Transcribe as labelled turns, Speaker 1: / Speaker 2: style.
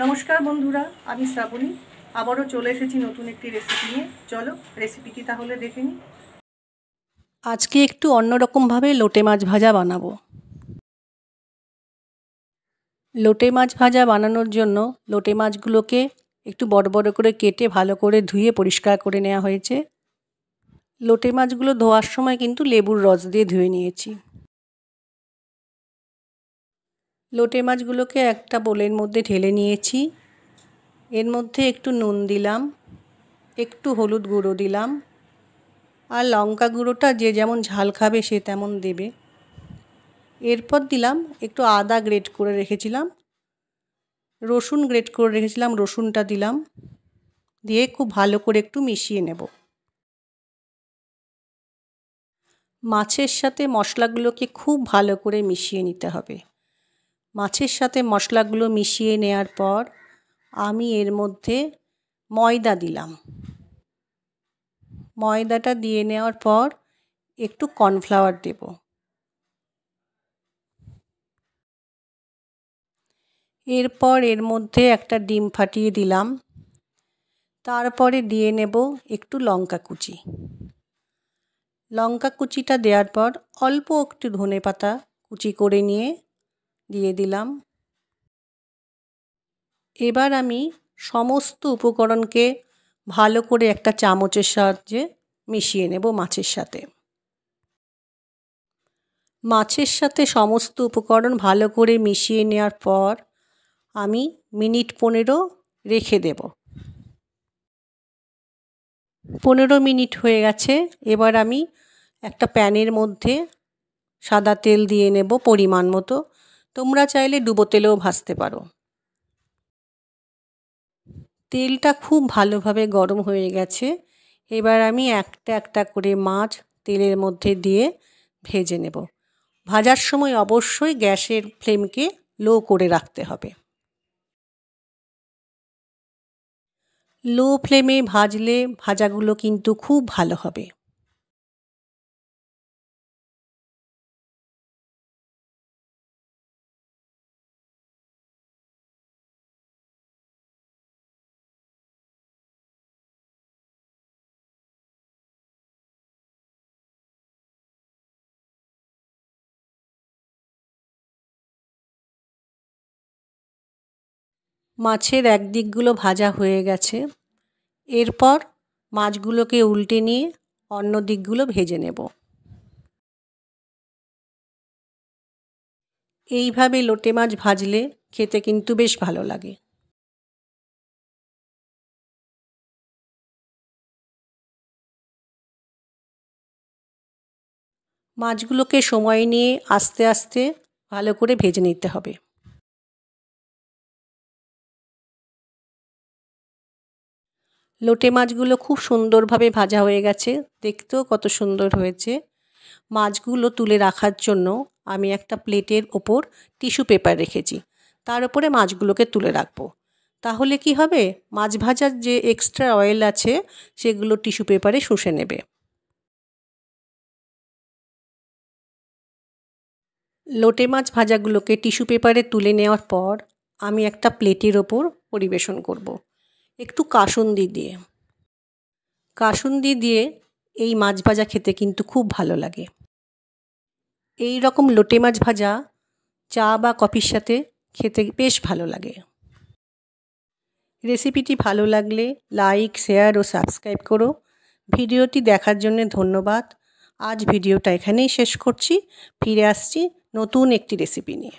Speaker 1: नमस्कार बंधुरा आमी श्रावणी आबारो चले एसेছি नतून एकटी रेसिपि निये। चलो रेसिपिटी ताहले देखे निই। आजके एकटू अन्यरकम भावे लोटे माछ भाजा बानाबो। लोटे माछ भाजा बानानोर जोन्नो लोटे माछगुलोके एकटू बड़ बड़ करे केटे भालो करे धुए परिष्कार करे नेওয়া হয়েছে। लोटे माछगुलो धोয়ার সময় কিন্তু লেবুর রস দিয়ে ধুয়ে নিয়েছি। लोटे माछगुलोके একটা বোলের মধ্যে ঢেলে নিয়েছি। এর মধ্যে একটু নুন দিলাম, একটু হলুদ গুঁড়ো দিলাম, আর লঙ্কা গুঁড়োটা যে যেমন ঝাল খাবে সে তেমন দেবে। এরপর দিলাম একটু আদা গ্রেট করে রেখেছিলাম, রসুন গ্রেট করে রেখেছিলাম, রসুনটা দিলাম, দিয়ে খুব ভালো করে একটু মিশিয়ে নেব। মাছের সাথে মশলাগুলোকে খুব ভালো করে মিশিয়ে নিতে হবে। মাছের সাথে মশলাগুলো মিশিয়ে নেওয়ার পর আমি এর মধ্যে ময়দা দিলাম। ময়দাটা দিয়ে নেওয়ার পর একটু কর্নফ্লাওয়ার দেব। এরপর এর মধ্যে একটা ডিম ফাটিয়ে দিলাম। তারপরে দিয়ে নেব একটু লঙ্কা কুচি। লঙ্কা কুচিটা দেওয়ার পর অল্প একটু ধনেপাতা কুচি করে নিয়ে দিয়ে দিলাম। এবার আমি সমস্ত উপকরণকে ভালো করে একটা চামচের সাহায্যে মিশিয়ে নেব মাছের সাথে। মাছের সাথে সমস্ত উপকরণ ভালো করে মিশিয়ে নেওয়ার পর আমি মিনিট 15 রেখে দেব। 15 মিনিট হয়ে গেছে। এবার আমি একটা প্যানের মধ্যে সাদা তেল দিয়ে নেব পরিমাণ মতো। তোমরা চাইলে ডুবো তেলেও ভাজতে পারো। তেলটা খুব ভালোভাবে গরম হয়ে গেছে। এবার আমি একটা একটা করে মাছ তেলের মধ্যে দিয়ে ভেজে নেব। ভাজার সময় অবশ্যই গ্যাসের ফ্লেমকে লো করে রাখতে হবে। লো ফ্লেমে ভাজলে ভাজাগুলো কিন্তু খুব ভালো হবে। মাছের একদিকগুলো ভাজা হয়ে গেছে। এরপর মাছগুলোকে উল্টে নিয়ে অন্য দিকগুলো ভেজে নেব। এইভাবে লোটে মাছ ভাজলে খেতে কিন্তু বেশ ভালো লাগে। মাছগুলোকে সময় নিয়ে আস্তে আস্তে ভালো করে ভেজে নিতে হবে। লোটে মাছগুলো খুব সুন্দরভাবে ভাজা হয়ে গেছে। দেখতেও কত সুন্দর হয়েছে। মাছগুলো তুলে রাখার জন্য আমি একটা প্লেটের ওপর টিস্যু পেপার রেখেছি। তার উপরে মাছগুলোকে তুলে রাখবো। তাহলে কি হবে, মাছ ভাজার যে এক্সট্রা অয়েল আছে সেগুলো টিস্যু পেপারে শুষে নেবে। লোটে মাছ ভাজাগুলোকে টিস্যু পেপারে তুলে নেওয়ার পর আমি একটা প্লেটের ওপর পরিবেশন করব একটু কাসুন্দি দিয়ে। কাসুন্দি দিয়ে এই মাছ ভাজা খেতে কিন্তু খুব ভালো লাগে। এই রকম লোটে মাছ ভাজা চা বা কফির সাথে খেতে বেশ ভালো লাগে। রেসিপিটি ভালো লাগলে লাইক, শেয়ার ও সাবস্ক্রাইব করো। ভিডিওটি দেখার জন্য ধন্যবাদ। আজ ভিডিওটা এখানেই শেষ করছি। ফিরে আসছি নতুন একটি রেসিপি নিয়ে।